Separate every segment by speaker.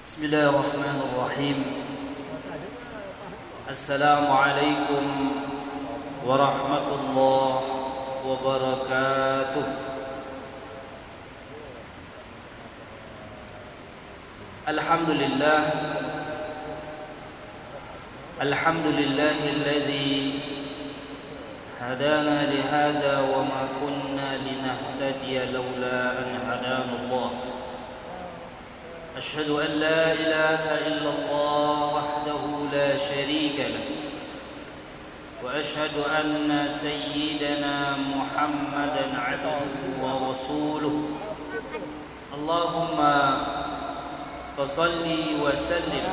Speaker 1: بسم الله الرحمن الرحيم. السلام عليكم ورحمة الله وبركاته. الحمد لله الذي هدانا لهذا وما كنا لنهتدي لولا أن هدانا الله. أشهد أن لا إله إلا الله وحده لا شريك له، وأشهد أن سيدنا محمدا عبده ورسوله. اللهم فصل وسلم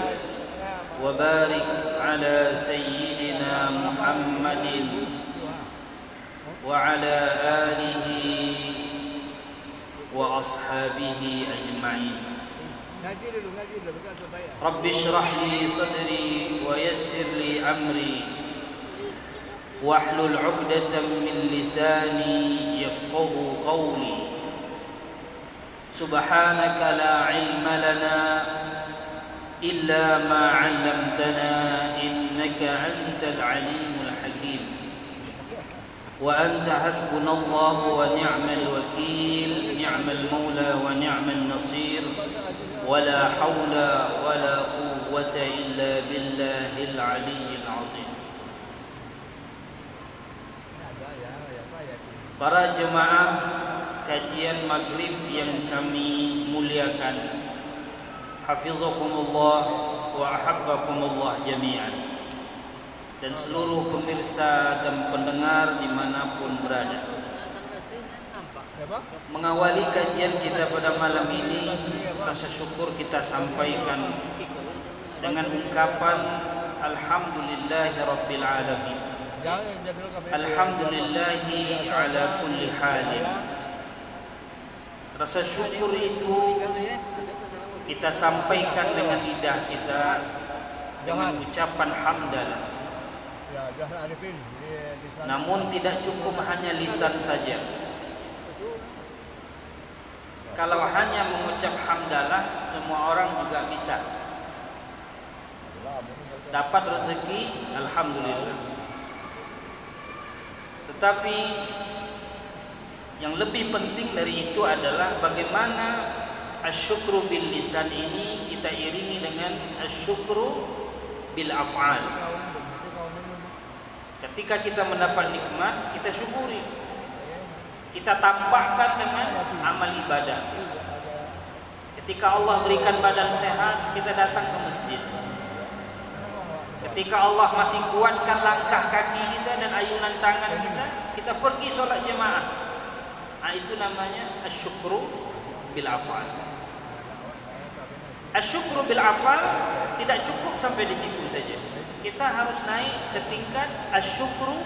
Speaker 1: وبارك على سيدنا محمد وعلى آله وأصحابه أجمعين. رب اشرح لي صدري ويسر لي أمري واحلل عقدة من لساني يفقه قولي. سبحانك لا علم لنا إلا ما علمتنا إنك أنت العليم الحكيم. وأنت حسبنا الله ونعم الوكيل، نعم المولى ونعم النصير، ولا حول ولا قوة إلا بالله العلي العظيم. Para jemaah kajian maghrib yang kami muliakan, hafizakumullah wa ahabbakumullah jami'an, dan seluruh pemirsa dan pendengar dimanapun berada. Mengawali kajian kita pada malam ini, rasa syukur kita sampaikan dengan ungkapan Alhamdulillahi Rabbil Alamin. Alhamdulillahi ala kulli halin. Rasa syukur itu kita sampaikan dengan lidah kita dengan ucapan hamdalah. Namun tidak cukup hanya lisan saja. Kalau hanya mengucap hamdalah, semua orang juga bisa dapat rezeki, alhamdulillah. Tetapi yang lebih penting dari itu adalah bagaimana asyukru bil lisan ini kita iringi dengan asyukru bil af'al. Ketika kita mendapat nikmat, kita syukuri, kita tambahkan dengan amal ibadah. Ketika Allah berikan badan sehat, kita datang ke masjid. Ketika Allah masih kuatkan langkah kaki kita dan ayunan tangan kita, kita pergi sholat jemaah. Nah, itu namanya asyukru bil afal. Asyukru bil afal tidak cukup sampai di situ saja. Kita harus naik ke tingkat asyukru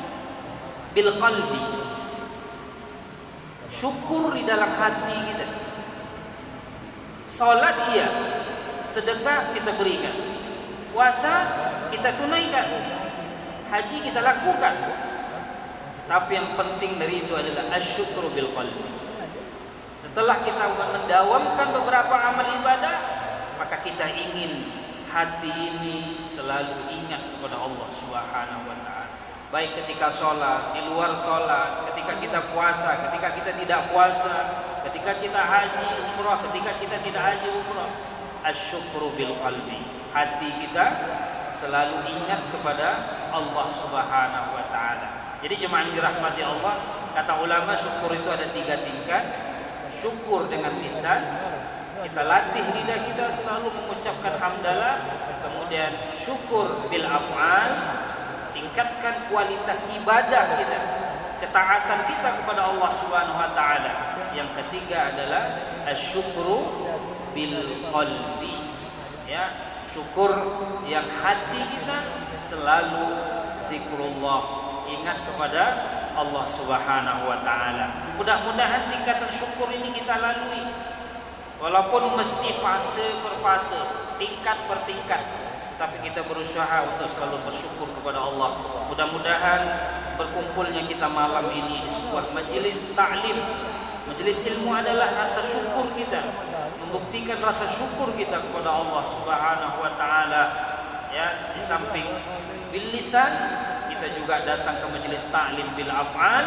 Speaker 1: bil qalbi. Syukur di dalam hati kita. Salat iya, sedekah kita berikan, puasa kita tunaikan, haji kita lakukan. Tapi yang penting dari itu adalah asyukru bil qalbi. Setelah kita mendawamkan beberapa amal ibadah, maka kita ingin hati ini selalu ingat kepada Allah Subhanahu wa taala. Baik ketika sholat, di luar sholat, ketika kita puasa, ketika kita tidak puasa, ketika kita haji umrah, ketika kita tidak haji umrah. Asyukru bil qalbi. Hati kita selalu ingat kepada Allah Subhanahu wa taala. Jadi jemaah yang dirahmati Allah, kata ulama syukur itu ada 3 tingkat. Syukur dengan lisan, kita latih lidah kita selalu mengucapkan hamdalah. Kemudian syukur bil af'al, tingkatkan kualitas ibadah kita, ketaatan kita kepada Allah Subhanahu wa taala. Yang ketiga adalah asyukru bil qalbi. Ya, syukur yang hati kita selalu zikrullah, ingat kepada Allah Subhanahu wa taala. Mudah-mudahan tingkatan syukur ini kita lalui. Walaupun mesti fase per fase, tingkat per tingkat, tapi kita berusaha untuk selalu bersyukur kepada Allah. Mudah-mudahan berkumpulnya kita malam ini di sebuah majelis ta'lim, majelis ilmu adalah rasa syukur kita membuktikan rasa syukur kita kepada Allah Subhanahu wa taala. Ya, di samping bil lisan, kita juga datang ke majelis ta'lim bil af'al,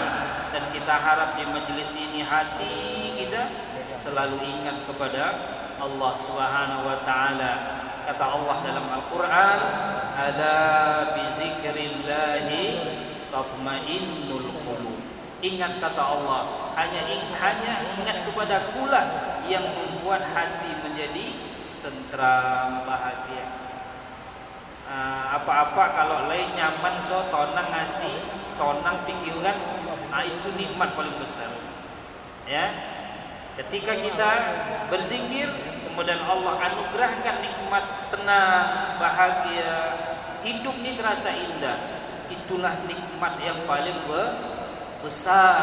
Speaker 1: dan kita harap di majelis ini hati kita selalu ingat kepada Allah Subhanahu wa taala. Kata Allah dalam Al-Qur'an, "Ala bi zikrillahi tatmainnul qulub." Ingat kata Allah, hanya ingat kepada Kula yang membuat hati menjadi tentram, bahagia. Apa-apa kalau lain nyaman, so tonang hati, sonang pikiran, itu nikmat paling besar. Ya, ketika kita berzikir, kemudian Allah anugerahkan nikmat tenang, bahagia, hidup ini terasa indah. Itulah nikmat yang paling besar.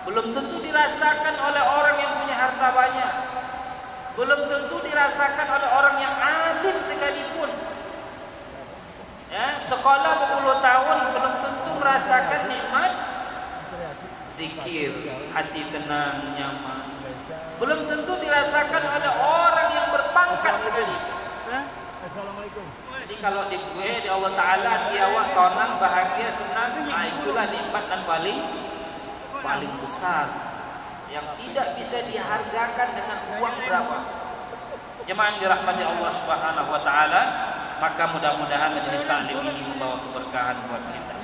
Speaker 1: Belum tentu dirasakan oleh orang yang punya harta banyak, belum tentu dirasakan oleh orang yang alim sekalipun. Ya, sekolah berpuluh tahun belum tentu merasakan nikmat zikir, hati tenang, nyaman. Belum tentu dirasakan oleh orang yang berpangkat sekalipun.
Speaker 2: Assalamualaikum.
Speaker 1: Jadi kalau di Allah Ta'ala hati awak tenang, bahagia, senang, itulah nikmat dan paling besar yang tidak bisa dihargakan dengan uang berapa. Jemaah yang dirahmati Allah Subhanahu wa taala, maka mudah-mudahan majelis taklim ini membawa keberkahan buat kita,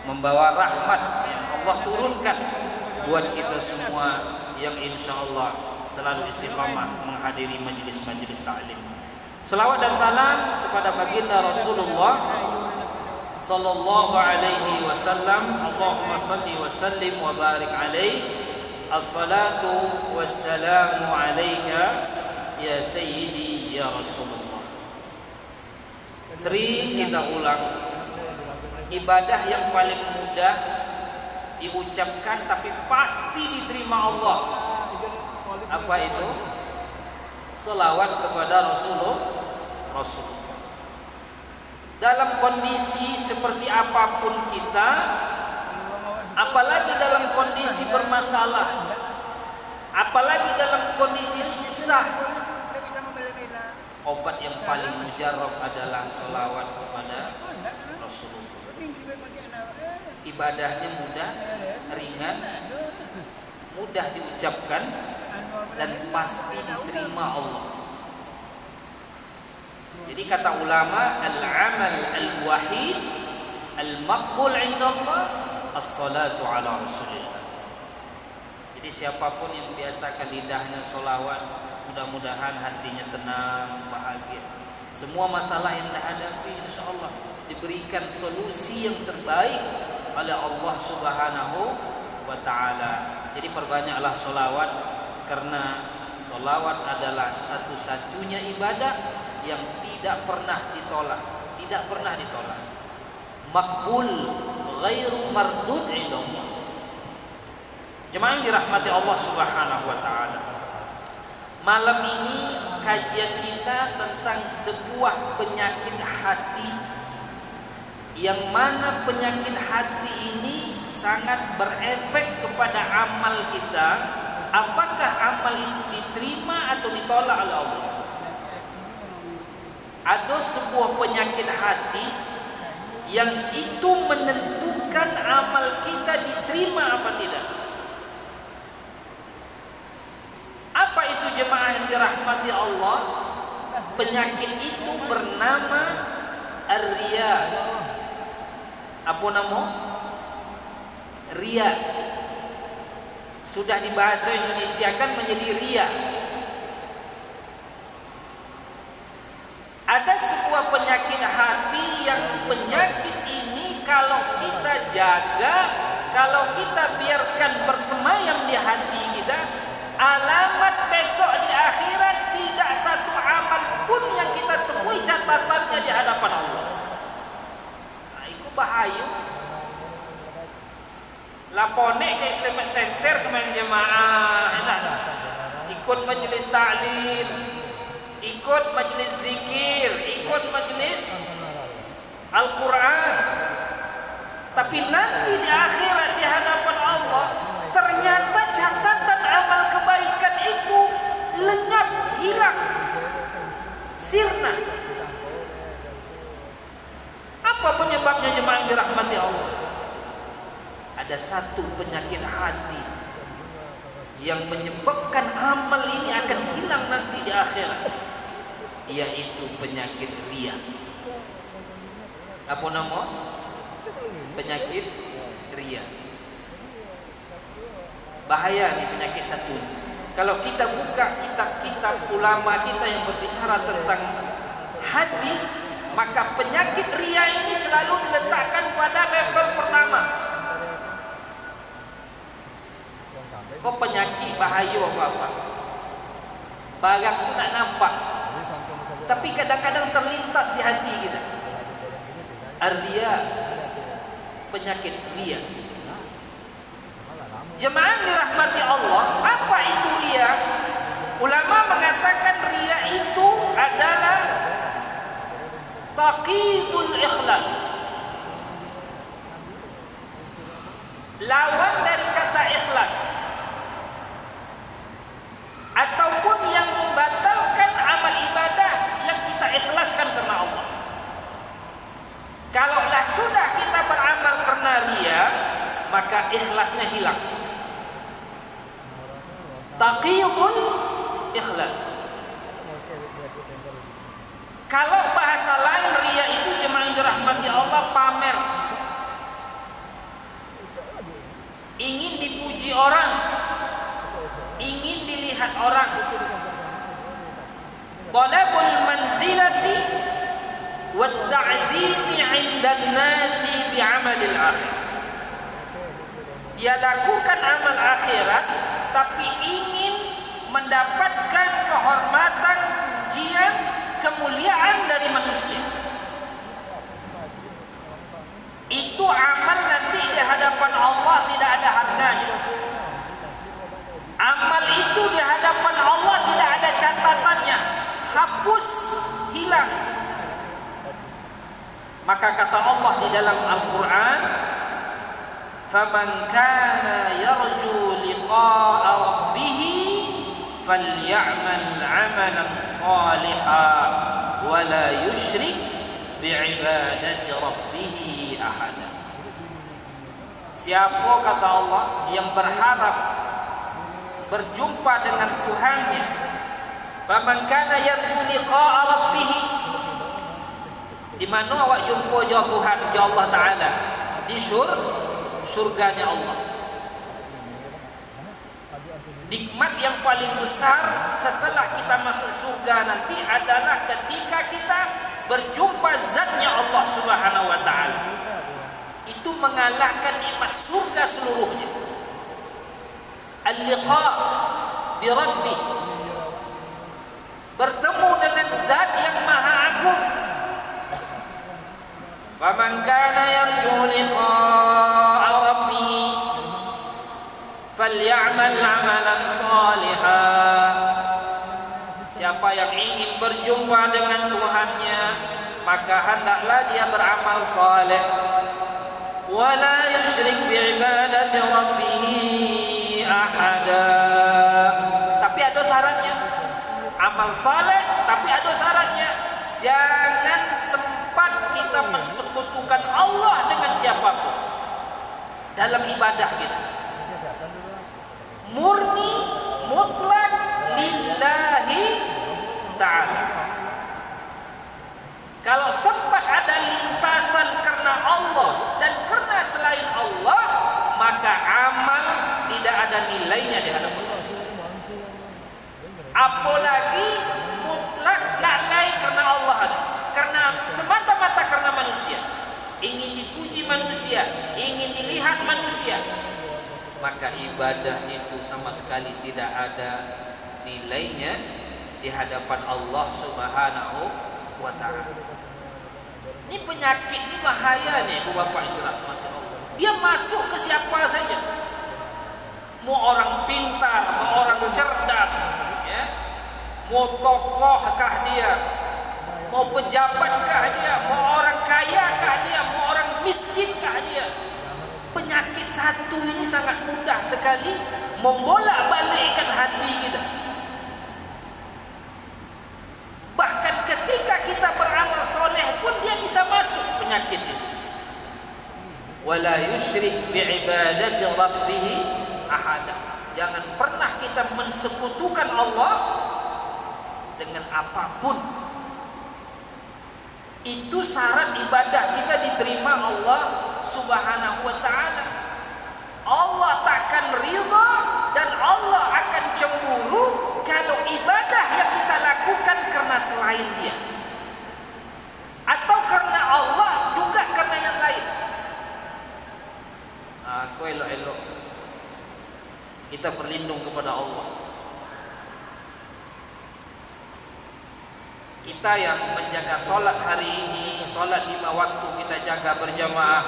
Speaker 1: membawa rahmat yang Allah turunkan buat kita semua yang insyaallah selalu istiqamah menghadiri majelis-majelis taklim. Selawat dan salam kepada baginda Rasulullah sallallahu alaihi wasallam. Allahumma salli wa sallim wa barik alaihi. As-salatu wassalamu alayka ya sayyidi ya Rasulullah. Sering kita ulang, ibadah yang paling mudah diucapkan tapi pasti diterima Allah. Apa itu? Selawat kepada Rasulullah. Dalam kondisi seperti apapun kita, apalagi dalam kondisi bermasalah, apalagi dalam kondisi susah, obat yang paling mujarab adalah selawat kepada Rasulullah. Ibadahnya mudah, ringan, mudah diucapkan, dan pasti diterima Allah. Jadi kata ulama, al-amal al-wahid al-maqbul 'inda Allah as-salatu ala Rasulillah. Jadi siapapun yang biasakan lidahnya solawat, mudah-mudahan hatinya tenang, bahagia. Semua masalah yang dihadapi insyaallah diberikan solusi yang terbaik oleh Allah Subhanahu wa taala. Jadi perbanyaklah solawat, karena solawat adalah satu-satunya ibadah yang tidak pernah ditolak, tidak pernah ditolak. Makbul, ghairu mardud indallah. Jemaah yang dirahmati Allah Subhanahu wa taala. Malam ini kajian kita tentang sebuah penyakit hati, yang mana penyakit hati ini sangat berefek kepada amal kita. Apakah amal itu diterima atau ditolak oleh Allah? Ada sebuah penyakit hati yang itu menentukan amal kita diterima apa tidak. Apa itu jemaah yang dirahmati Allah? Penyakit itu bernama ar-riya. Apa nama? Riya. Sudah dibahasa Indonesiakan menjadi riya. Ada sebuah penyakit hati yang penyakit ini kalau kita jaga, kalau kita biarkan bersemayam di hati kita, alamat besok di akhirat tidak satu amal pun yang kita temui catatannya di hadapan Allah. Nah, itu bahaya. Lapone ke Islamic Center semayang jemaah, enak. Ikut majelis taklim, ikut majelis zikir, ikut majelis Al-Quran. Tapi nanti di akhirat di hadapan Allah, ternyata catatan amal kebaikan itu lenyap hilang, sirna. Apa penyebabnya jemaah yang dirahmati Allah? Ada satu penyakit hati yang menyebabkan amal ini akan hilang nanti di akhirat, yaitu penyakit riya. Apa nama? Penyakit riya. Bahaya nih penyakit satu ini. Kalau kita buka kitab-kitab ulama kita yang berbicara tentang hati, maka penyakit riya ini selalu diletakkan pada level pertama. Kok penyakit bahaya apa-apa? Barang itu nak nampak, tapi kadang-kadang terlintas di hati kita. Ar-riya, penyakit riya. Jemaah dirahmati Allah, apa itu riya? Ulama mengatakan riya itu adalah taqidul ikhlas. Lawan dari kata ikhlas, ataupun yang membatalkan amal ibadah yang kita ikhlaskan karena Allah. Kalaulah sudah kita beramal karena riya, maka ikhlasnya hilang. Taqiyul ikhlas. Kalau bahasa lain riya itu jemaah dirahmati Allah, pamer. Ingin dipuji orang, ingin dilihat orang. Talabul manzilati wa ta'zimi 'indan nasi bi'amalil akhir. Dia lakukan amal akhirat tapi ingin mendapatkan kehormatan, pujian, kemuliaan dari manusia. Itu amal nanti di hadapan Allah tidak ada harganya. Amal itu di hadapan Allah tidak ada catatannya, hapus, hilang. Maka kata Allah di dalam Al-Quran, فَمَنْ كَانَ يَرْجُو لِقَاءَ رَبِّهِ فَلْيَعْمَلْ عَمَلًا صَالِحًا وَلَا يُشْرِكْ بِعِبَادَةِ رَبِّهِ أَحَدًا. Siapa kata Allah yang berharap berjumpa dengan Tuhannya, فَمَنْ كَانَ يَرْجُو لِقَاءَ رَبِّهِ, di mana awak jumpa jauh Tuhan, jauh Allah Ta'ala? Di surganya Allah. Nikmat yang paling besar setelah kita masuk surga nanti adalah ketika kita berjumpa zatnya Allah Subhanahu wa Ta'ala. Itu mengalahkan nikmat surga seluruhnya. Al-liqa bi Rabbi, bertemu dengan zat yang maha agung. Faman kana yarju liqa'a rabbih falya'mal 'amalan shalihan. Siapa yang ingin berjumpa dengan Tuhannya, maka hendaklah dia beramal saleh. Wala yusyrik bi'ibadati rabbih ahada. Tapi ada syaratnya. Amal saleh tapi ada syaratnya. Jangan sempat kita mensekutukan Allah dengan siapapun dalam ibadah kita. Murni, mutlak lillahi ta'ala. Kalau sempat ada lintasan karena Allah dan karena selain Allah, maka amal tidak ada nilainya di hadapan Allah. Apalagi mutlak lalai karena Allah ada, karena semata-mata karena manusia, ingin dipuji manusia, ingin dilihat manusia, maka ibadah itu sama sekali tidak ada nilainya di hadapan Allah Subhanahu wa Ta'ala. Ini penyakit, ini bahaya nih, Bapak yang dirahmati Allah. Dia masuk ke siapa saja, mau orang pintar, mau orang cerdas, ya, mau tokohkah dia, mau pejabatkah dia, mau orang kayakah dia, mau orang miskinkah dia. Penyakit satu ini sangat mudah sekali membolak-balikkan hati kita. kita beramal soleh pun dia bisa masuk penyakit itu. Wala yusyrik bi'ibadati rabbih ahada. Jangan pernah kita mensekutukan Allah dengan apapun. Itu syarat ibadah kita diterima Allah Subhanahu wa ta'ala. Allah takkan ridha dan Allah akan cemburu kalau ibadah yang kita lakukan karena selain Dia, atau karena Allah juga karena yang lain. Aku elok-elok kita berlindung kepada Allah. Kita yang menjaga solat hari ini, solat 5 waktu kita jaga berjamaah.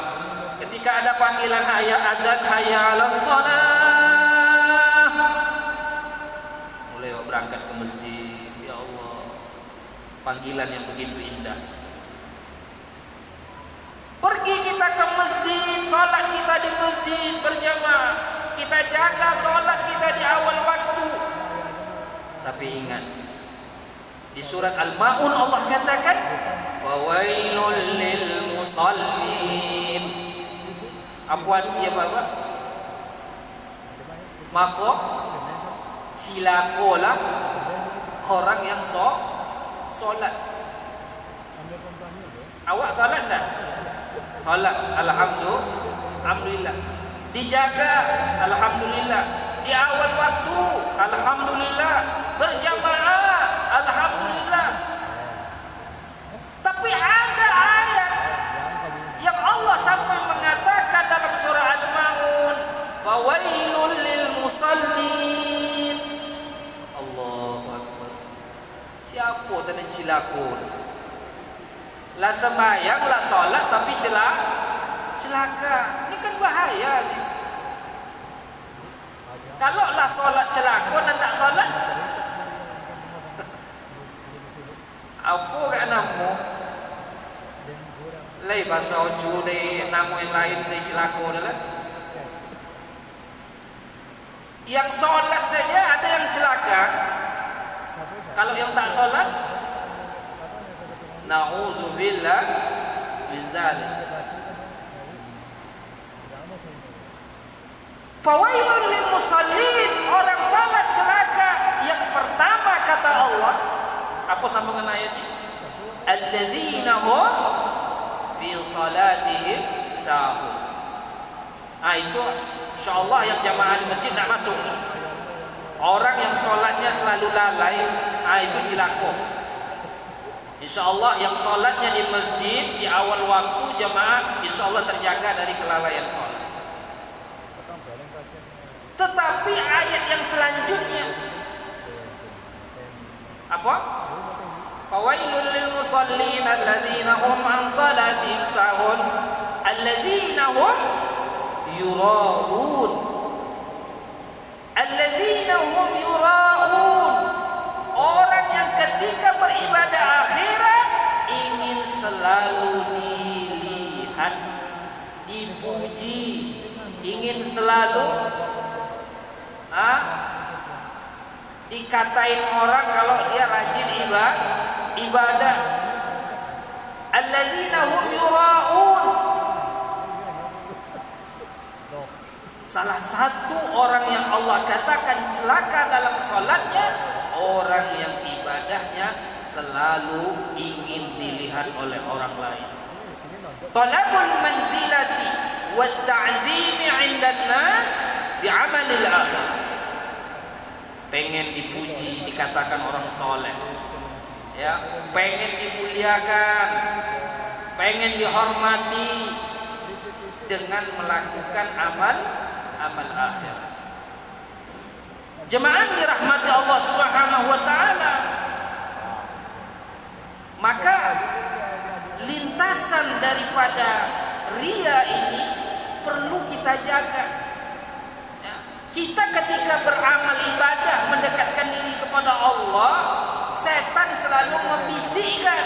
Speaker 1: Ketika ada panggilan hayya azan, hayya 'alas shalah, mulai berangkat ke masjid. Ya Allah, panggilan yang begitu indah. Pergi kita ke masjid, solat kita di masjid berjamaah. Kita jaga solat kita di awal waktu. Tapi ingat, di surat Al-Ma'un Allah katakan, fawailul lil musallin. Apa artinya Bapak? Maka silakolah orang yang solat. Awak solat tak? Solat, alhamdulillah. Dijaga, alhamdulillah. Di awal waktu, alhamdulillah. Berjamaah, alhamdulillah. Tapi ada ayat yang Allah sampai mengatakan dalam surah Al-Ma'un, fawailul lil musallin. Allahu Akbar. Siapa tadi cilakun? Lah sembahyang, lah solat tapi celaka. Ini kan bahaya ni. Kalau lah solat celaka dan tak solat, apa kat namu? Lai bahasa ojo dari nama yang lain dari celaka adalah. Yang solat saja ada yang celaka. Kalau yang tak solat, na'udzubillah min zalik. Fawailun lil musallin, orang salat celaka. Yang pertama kata Allah, apa sambungan ayatnya? Alladzina hum fi salatihim sahun. Itu insyaallah yang jamaah di masjid nak masuk. Orang yang solatnya selalu lalai, itu cilaka. InsyaAllah yang solatnya di masjid di awal waktu jamaah, InsyaAllah terjaga dari kelalaian solat. Tetapi ayat yang selanjutnya apa? Fawailul lil musallin alladzina hum an salatihim sahun alladzina hum yura'un. Alladzina hum yura'un, orang yang ketika beribadah akhirat ingin selalu dilihat, dipuji, ingin selalu dikatain orang kalau dia rajin ibadah. Allazina hum yura'un. Salah satu orang yang Allah katakan celaka dalam salatnya, orang yang ibadahnya selalu ingin dilihat oleh orang lain. Talabul manzilati wat ta'zimi 'indan nas bi'amalil akhir. Pengen dipuji, dikatakan orang soleh, ya, pengen dimuliakan, pengen dihormati dengan melakukan amal akhir. Jemaah dirahmati Allah Subhanahu wa taala. Maka lintasan daripada ria ini perlu kita jaga. Ya. Kita ketika beramal ibadah mendekatkan diri kepada Allah, setan selalu membisikkan.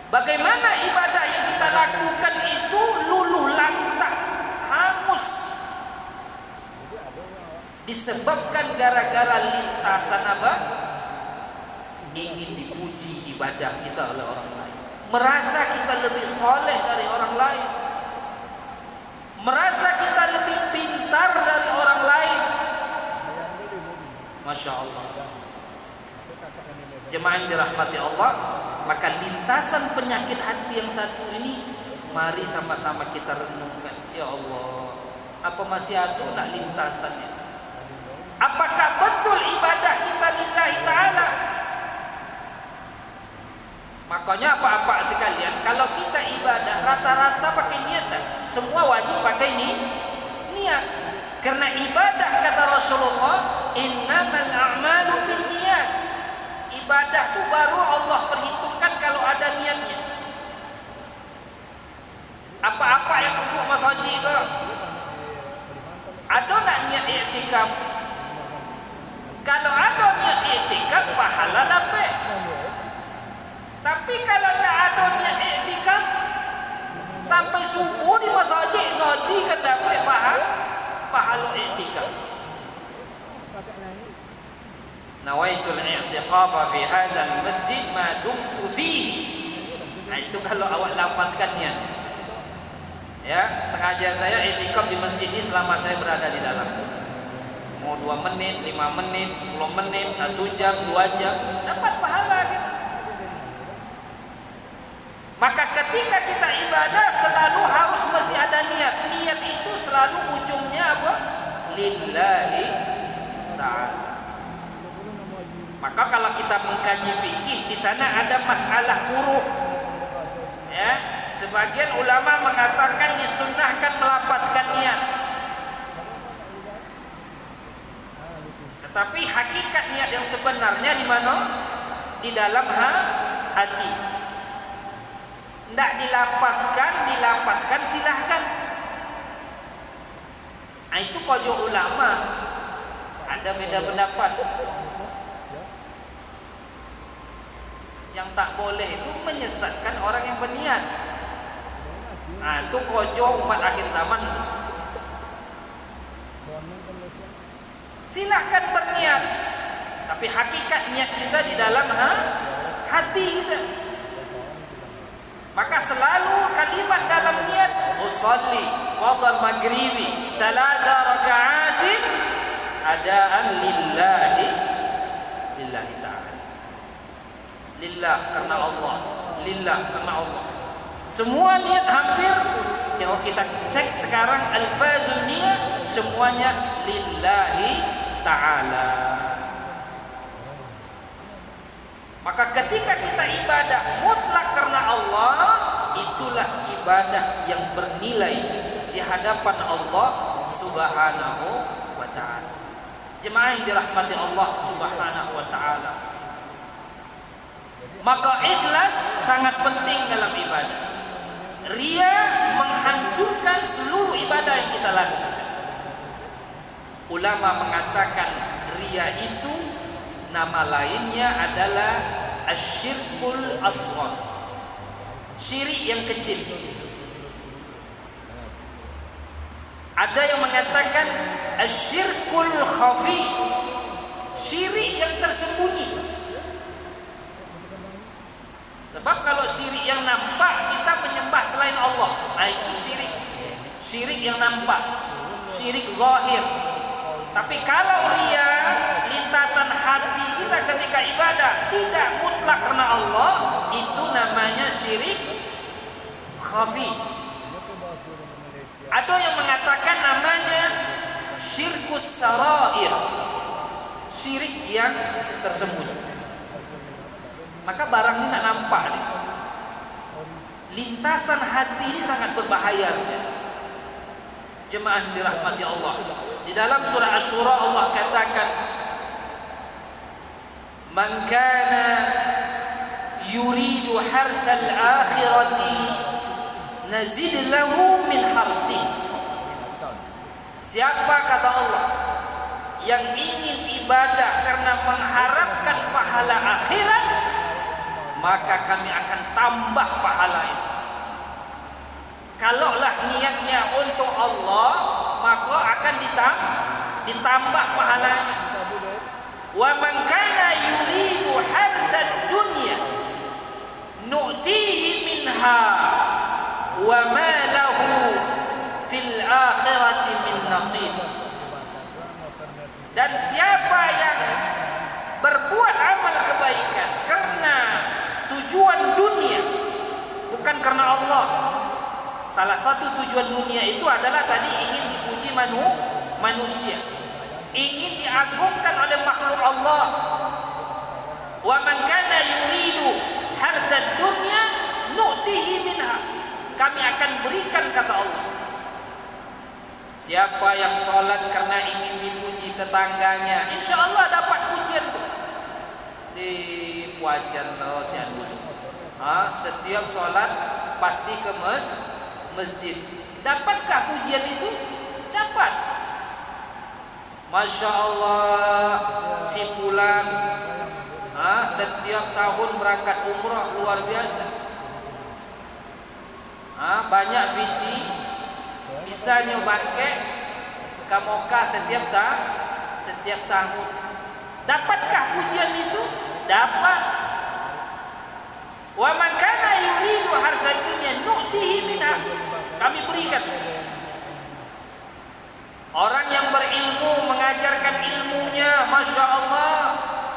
Speaker 1: Bagaimana ibadah yang kita lakukan itu luluh lantak, hangus, disebabkan gara-gara lintasan apa? ingin dipuji ibadah kita oleh orang lain, merasa kita lebih soleh dari orang lain, merasa kita lebih pintar dari orang lain. Masya Allah. Jemaah yang dirahmati Allah, maka lintasan penyakit hati yang satu ini mari sama-sama kita renungkan. Ya Allah, apa masih ada nak lintasan itu? Apakah betul ibadah kita lillahi ta'ala? Makanya apa-apa sekalian, kalau kita ibadah rata-rata pakai niat dah. Semua wajib pakai niat. Karena ibadah kata Rasulullah, innamal a'malu binniyat. Ibadah tu baru Allah perhitungkan kalau ada niatnya. Apa-apa yang duduk masjid ke? Ada nak niat i'tikaf? Kalau ada niat i'tikaf, pahala dapat. Tapi kalau tak ada niat i'tikaf, sampai subuh di masjid ngaji kan dapat pahala i'tikaf. Nawaitul i'tiqafa fi hadzal masjid ma dumtu fihi. Nah, itu kalau awak lafazkannya. Ya, sengaja saya i'tikaf di masjid ini selama saya berada di dalam. Mau 2 menit, 5 menit, 10 menit, 1 jam, 2 jam, dapat pahala gitu. Maka ketika kita ibadah selalu harus mesti ada niat. Niat itu selalu ujungnya apa? Lillahi ta'ala. Maka kalau kita mengkaji fikih, di sana ada masalah furuh. Ya, sebagian ulama mengatakan disunnahkan melapaskan niat. Tetapi hakikat niat yang sebenarnya di mana? Di dalam hati. Tidak dilapaskan silahkan. Nah, itu pojok ulama. Ada beda pendapat. Yang tak boleh itu menyesatkan orang yang berniat. Nah, itu kojo umat akhir zaman itu. Silahkan berniat, tapi hakikat niat kita di dalam hati kita. Maka selalu kalimat dalam niat, usalli fardal maghribi 3 raka'atin adaan lillahi ta'ala. Lillah karena Allah, lillah karena Allah. Semua niat hampir kalau kita cek sekarang alfazul niat semuanya lillahi ta'ala. Maka ketika kita ibadah mutlak karena Allah, itulah ibadah yang bernilai di hadapan Allah Subhanahu wa ta'ala. Jemaah yang dirahmati Allah Subhanahu wa ta'ala, maka ikhlas sangat penting dalam ibadah. Ria menghancurkan seluruh ibadah yang kita lakukan. Ulama mengatakan ria itu nama lainnya adalah asyirkul asghar, syirik yang kecil. Ada yang mengatakan asyirkul khafi, syirik yang tersembunyi. Sebab kalau syirik yang nampak kita menyembah selain Allah, nah itu syirik yang nampak, syirik zahir. Tapi kalau ria, lintasan hati kita ketika ibadah tidak mutlak karena Allah, itu namanya syirik khafi. Ada yang mengatakan namanya syirkus sarair, syirik yang tersembunyi. Maka barang ini nak nampak nih. Lintasan hati ini sangat berbahaya sekali. Jemaah yang dirahmati Allah, di dalam surah Asy-Syura Allah katakan, man kana yuridu harthal akhirati nazid lahu min harsi. Siapa kata Allah yang ingin ibadah karena mengharapkan pahala akhirat, maka kami akan tambah pahala itu. Kalaulah niatnya untuk Allah, maka akan ditambah pahalanya. Wa man kana yuridu yuridu harzad dunya nu'tihi minha wa ma lahu fil akhirati min nasib. Dan siapa yang berbuat amal kebaikan karena tujuan dunia, bukan karena Allah. Salah satu tujuan dunia itu adalah tadi ingin dipuji manusia, ingin diagungkan oleh makhluk Allah. Wa man kana yuridu harzad dunya nu'tihi minha, kami akan berikan, kata Allah. Siapa yang sholat karena ingin dipuji tetangganya, insya Allah dapat pujian tuh di puajan lo si anu tuh. Setiap sholat pasti ke masjid. Dapatkah pujian itu? Dapat. Masya Allah, si fulan setiap tahun berangkat umrah, luar biasa. Banyak piti bisa nyobake ke Moka setiap tahun. Dapatkah pujian itu? Dapat. Wa man kana yuridu harzad dunya nu'tihi minha, kami berikan. Orang yang berilmu mengajarkan ilmunya, Masya Allah,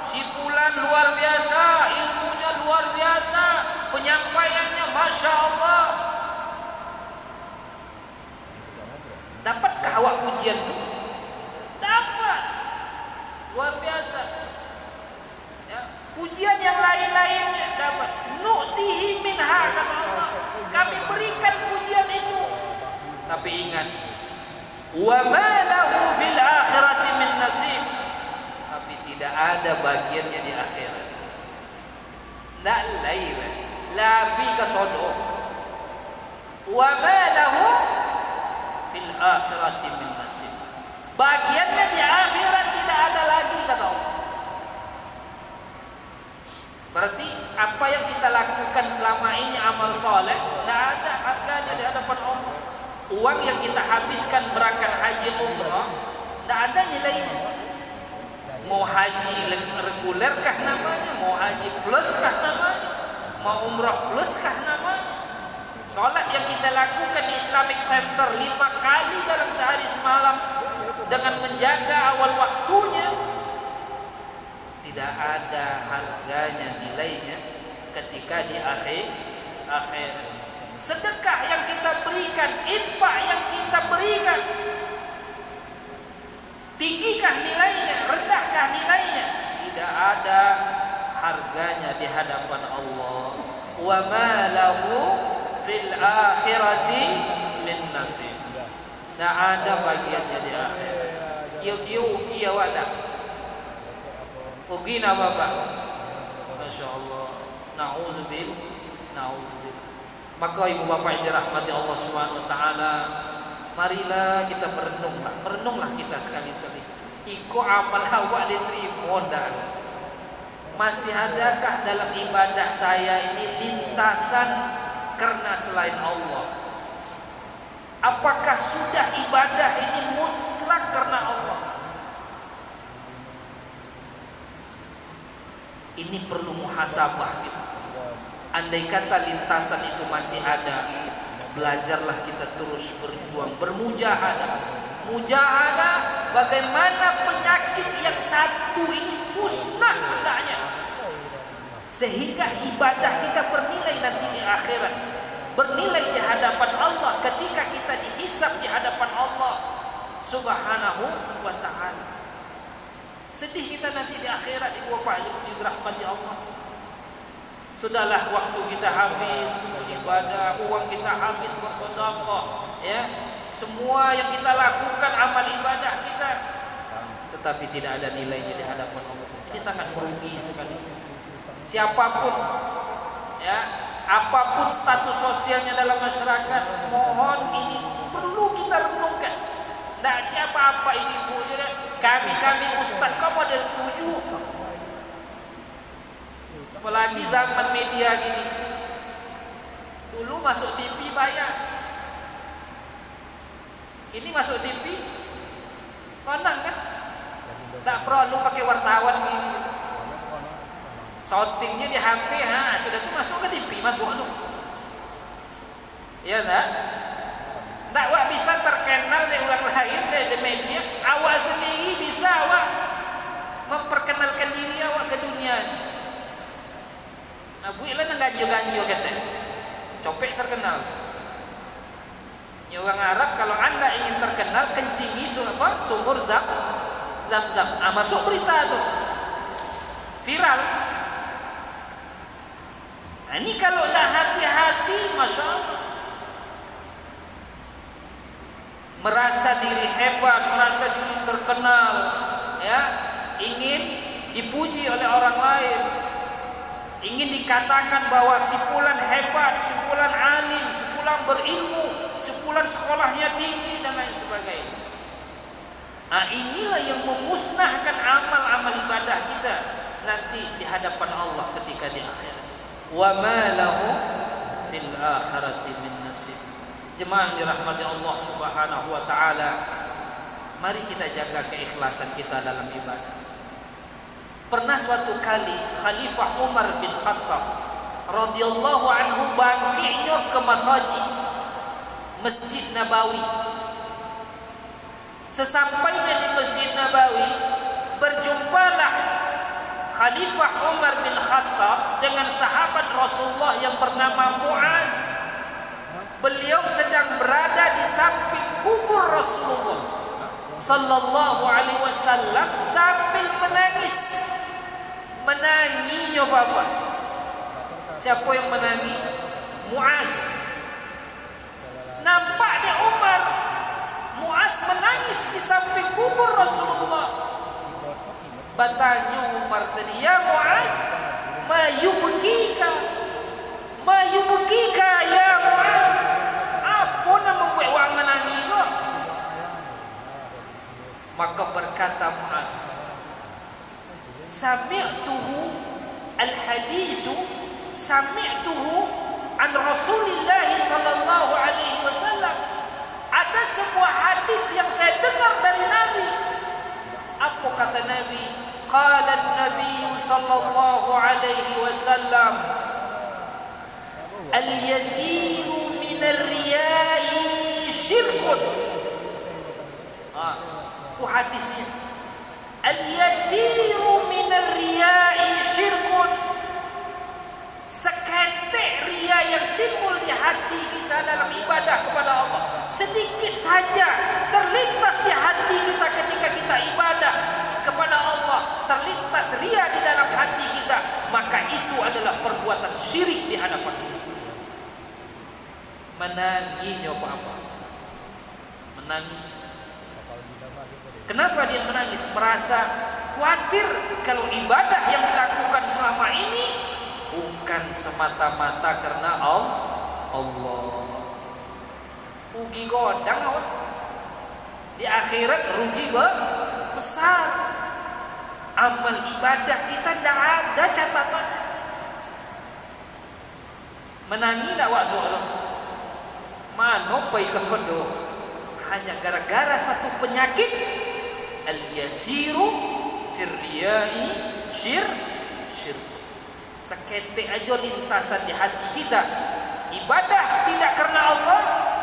Speaker 1: si fulan luar biasa, ilmunya luar biasa, penyampaiannya Masya Allah. Dapatkah awak pujian itu? Dapat. Luar biasa. Ya, pujian yang lain-lainnya dapat. Nu'tihi minha, kata Allah, kami berikan pujian itu. Tapi ingat, wa ma lahu fil akhirati min nasib, tapi tidak ada bagiannya di akhirat. La laila la bi kasodo. Wa ma lahu fil akhirati min nasib, bagiannya di akhirat tidak ada lagi, kata Allah. Berarti apa yang kita lakukan selama ini amal soleh tidak ada harganya di hadapan Allah. Uang yang kita habiskan berangkat haji umrah tidak ada nilainya. Mau haji reguler kah namanya, mau haji plus kah namanya, mau umrah plus kah namanya. Salat yang kita lakukan di Islamic Center 5 kali dalam sehari semalam dengan menjaga awal waktunya, tidak ada harganya, nilainya ketika di akhir. Sedekah yang kita berikan, infak yang kita berikan, tinggikah nilainya, rendahkah nilainya? Tidak ada harganya di hadapan Allah. Wa ma lahu fil akhirati min nasib, tidak ada bagiannya di akhirat. Kio ugi awada ugi na bapak, Masya Allah. Na'udzubillah. Maka ibu bapak yang dirahmati Allah Subhanahu wa taala, marilah kita merenunglah kita sekali-kali. Iko amal awak diterima ndak? Masih adakah dalam ibadah saya ini lintasan karena selain Allah? Apakah sudah ibadah ini mutlak karena Allah? Ini perlu muhasabah gitu. Andai kata lintasan itu masih ada, belajarlah kita terus berjuang, bermujahadah. Mujahadah bagaimana penyakit yang satu ini musnah hendaknya, sehingga ibadah kita bernilai nanti di akhirat, bernilai di hadapan Allah ketika kita dihisab di hadapan Allah Subhanahu wa ta'ala. Sedih kita nanti di akhirat, ibu bapak yang dirahmati Allah. Sudahlah waktu kita habis untuk ibadah, uang kita habis bersedekah, ya. Semua yang kita lakukan amal ibadah kita, tetapi tidak ada nilainya di hadapan Allah. Ini sangat merugi sekali. Siapapun, ya, apapun status sosialnya dalam masyarakat, mohon ini perlu kita renungkan. Tidak apa-apa ibu-ibu, kami ustaz kau model 7. Apalagi zaman media gini. Dulu masuk TV bayar, kini masuk TV senang kan? Tak perlu pakai wartawan gini. Shootingnya di HP, sudah tuh masuk ke TV, masuk tuh. Ya enggak? Ndak awak bisa terkenal dari orang lain, dari media, awak sendiri bisa awak memperkenalkan diri awak ke dunia. Nah, gue lah ganjo-ganjo kata. Copek terkenal. Ya orang Arab kalau Anda ingin terkenal kencingi sumur Zam-Zam. Masuk berita tuh. Viral. Nah, ini kalau lah hati-hati, Masya Allah. Merasa diri hebat, merasa diri terkenal, ya, ingin dipuji oleh orang lain, ingin dikatakan bahwa si fulan hebat, si fulan alim, si fulan berilmu, si fulan sekolahnya tinggi dan lain sebagainya. Nah, inilah yang memusnahkan amal-amal ibadah kita nanti di hadapan Allah ketika di akhirat. Wa ma lahu fil akhirati min nasib. Jemaah dirahmati Allah Subhanahu wa taala, mari kita jaga keikhlasan kita dalam ibadah. Pernah suatu kali Khalifah Umar bin Khattab radhiyallahu anhu bangkitnya ke Masjid Nabawi. Sesampainya di Masjid Nabawi, berjumpalah Khalifah Umar bin Khattab dengan sahabat Rasulullah yang bernama Muaz. Beliau sedang berada di samping kubur Rasulullah sallallahu alaihi wasallam sambil menangis. Menangi ya Bapak. Siapa yang menangi? Muaz. Nampak dia Umar. Muaz menangis di samping kubur Rasulullah. Bertanya Umar tadi, "Ya Muaz, ma yubkika? Ma yubkika ya Muaz? Apa nak membuat orang menangis kau?" Maka berkata Muaz, "Sami'tuhu al-hadisu, sami'tuhu an Rasulillah sallallahu alaihi wasallam." Ada sebuah hadis yang saya dengar dari Nabi. Apa kata Nabi? Qala an-nabiy sallallahu alaihi wasallam, "Al-yasiru min ar-riya'i syirkun." Itu hadisnya. Al-yasiru min ar-riya'i syirkun. Seketik ria yang timbul di hati kita dalam ibadah kepada Allah, sedikit saja terlintas di hati kita ketika kita ibadah kepada Allah, terlintas ria di dalam hati kita, maka itu adalah perbuatan syirik di hadapan Allah. Menangisnya apa? Menangis. Kenapa dia menangis? Merasa khawatir kalau ibadah yang dilakukan selama ini bukan semata-mata karena Allah. Rugi godang awak. Di akhirat rugi besar. Amal ibadah kita tidak ada catatan. Menangi tak awak suara? Mana pergi ke sondo? Hanya gara-gara satu penyakit. Al-yasiru firriyai syirk. Seketik aja lintasan di hati kita, ibadah tidak karena Allah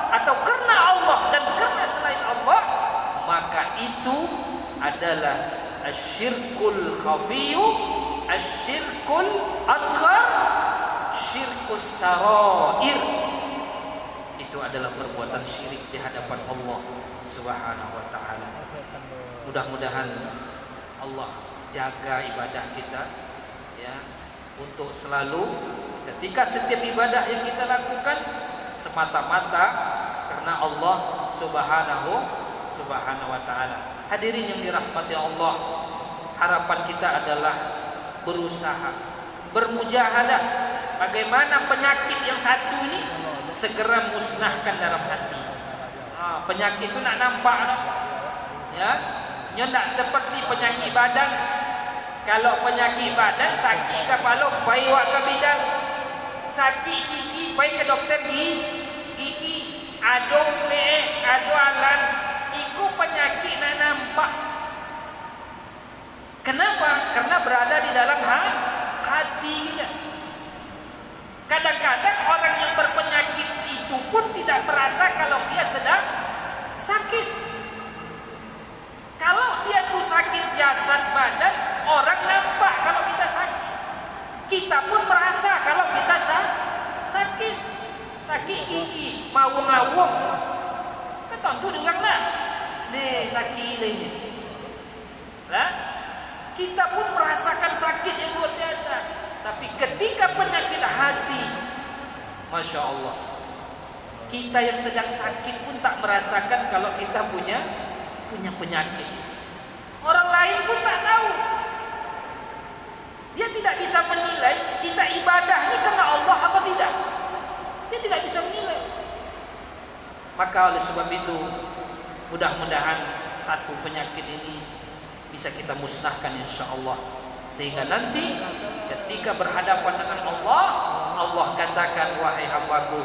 Speaker 1: atau karena Allah dan karena selain Allah, maka itu adalah asyirkul khafiyu, asyirkul asghar, syirkus sarair. Itu adalah perbuatan syirik di hadapan Allah Subhanahu wa taala. Mudah-mudahan Allah jaga ibadah kita, ya, untuk selalu ketika setiap ibadah yang kita lakukan semata-mata karena Allah Subhanahu wa taala. Hadirin yang dirahmati Allah, harapan kita adalah berusaha, bermujahadah bagaimana penyakit yang satu ini segera musnahkan dalam hati. Penyakit itu nak nampak, ya, ndak seperti penyakit badan. Kalau penyakit badan, sakit kepala, pergi ke bidan. Sakit gigi, pergi ke dokter gigi. Ada PE, ada alan. Itu penyakit nak nampak. Kenapa? Karena berada di dalam hati kita. Kadang-kadang orang yang berpenyakit itu pun tidak merasa kalau dia sedang sakit. Kalau dia tuh sakit jasad badan, orang nampak kalau kita sakit. Kita pun merasa kalau kita sakit. Sakit gigi, mawung-mawung. Ketontu dengan nak. Deh sakit ini. Nah, kita pun merasakan sakit yang luar biasa. Tapi ketika penyakit hati, Masya Allah, kita yang sedang sakit pun tak merasakan kalau kita punya penyakit. Orang lain pun tak tahu. Dia tidak bisa menilai kita ibadah ini karena Allah apa tidak. Dia tidak bisa menilai. Maka oleh sebab itu, mudah-mudahan satu penyakit ini bisa kita musnahkan insya Allah, sehingga nanti ketika berhadapan dengan Allah, Allah katakan, wahai hambaku,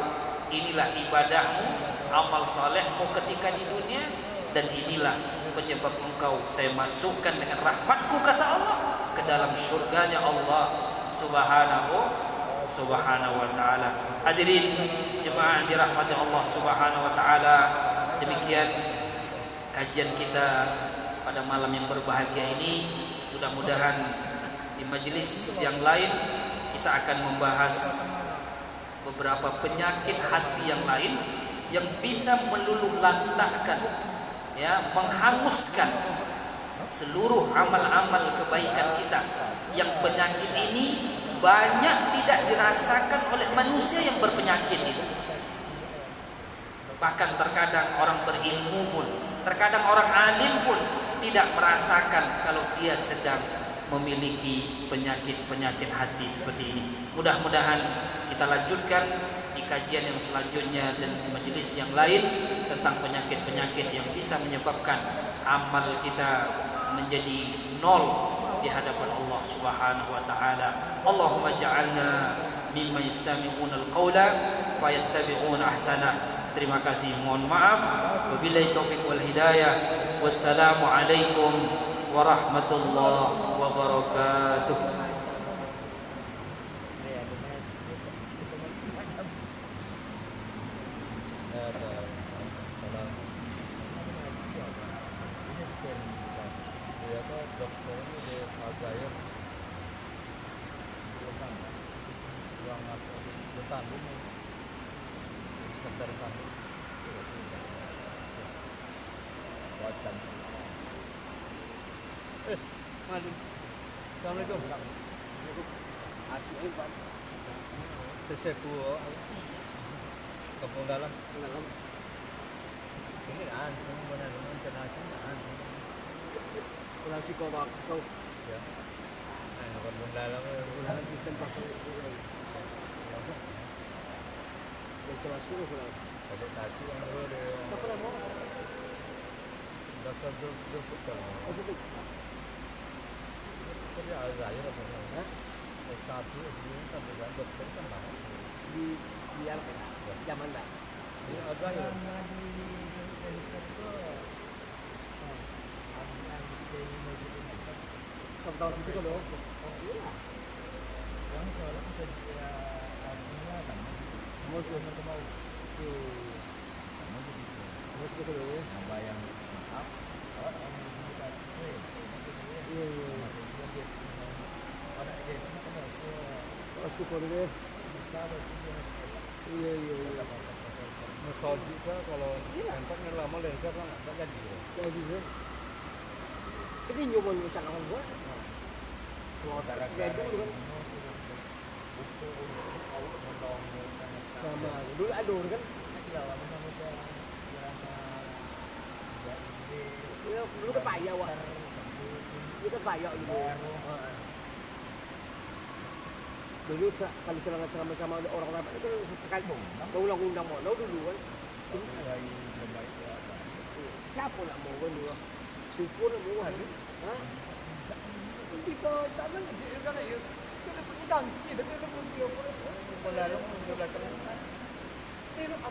Speaker 1: inilah ibadahmu, amal salehmu ketika di dunia, dan inilah penyebab engkau saya masukkan dengan rahmatku, kata Allah, ke dalam surganya Allah subhanahu wa ta'ala. Hadirin jemaah yang dirahmati Allah subhanahu wa ta'ala, demikian kajian kita pada malam yang berbahagia ini. Mudah-mudahan di majelis yang lain kita akan membahas beberapa penyakit hati yang lain yang bisa meluluh lantakkan, ya, menghanguskan seluruh amal-amal kebaikan kita. Yang penyakit ini banyak tidak dirasakan oleh manusia yang berpenyakit itu. Bahkan terkadang orang berilmu pun, terkadang orang alim pun tidak merasakan kalau dia sedang memiliki penyakit-penyakit hati seperti ini. Mudah-mudahan kita lanjutkan di kajian yang selanjutnya dan di majelis yang lain tentang penyakit-penyakit yang bisa menyebabkan amal kita menjadi nol di hadapan Allah Subhanahu wa taala. Allahumma ja'alna mimman yastami'una al-qawla fayattabi'una ahsanah. Terima kasih, mohon maaf. Wabillahi taufiq wal hidayah. Wassalamualaikum warahmatullahi wabarakatuh.
Speaker 2: Assalamualaikum.
Speaker 3: Asik Pak.
Speaker 2: Seseku kampung dalam. Ini benar internasional.
Speaker 3: Orang si kau kau.
Speaker 2: Ya. Kampung dalam
Speaker 3: Di tempat Lepas suruh pulang.
Speaker 2: ada satu yang boleh.
Speaker 3: Siapa nama?
Speaker 2: Dokter dokter.
Speaker 3: Oh itu.
Speaker 2: Kerja saya lah. S1 sebelum sampai dokter kan banyak.
Speaker 3: Di apa? Zaman dah.
Speaker 2: Ini ada ya.
Speaker 3: Tahun situ kan loh. Iya.
Speaker 4: Yang soalnya bisa artinya sama sih.
Speaker 3: Mau tu mau.
Speaker 4: Sama di situ.
Speaker 3: Mau tu kalau ya.
Speaker 4: Nambah yang maaf. Orang kita
Speaker 3: Iya.
Speaker 4: orang dia kan harus
Speaker 3: Syukur deh.
Speaker 4: besar sudah.
Speaker 3: Iya.
Speaker 2: Masal juga kalau tempatnya lama lenser kan nggak jadi.
Speaker 3: Jadi ya. Ini nyoba cakapan gua.
Speaker 4: Gara-gara
Speaker 3: Jadi kan
Speaker 4: buku untuk menolong
Speaker 3: sama dulu aduh kan. Ya, dulu kan payah wah. Itu kan payah gitu. Dulu kalau ceramah sama orang ramai itu sekali undang-undang mau dulu kan. Siapa nak mau kan dulu? Syukur nak mau kan? Hah? Kita sana kan ya. Kita pergi ganti dengan dia.
Speaker 2: Kalau dalam sudah kena.
Speaker 3: Ini apa?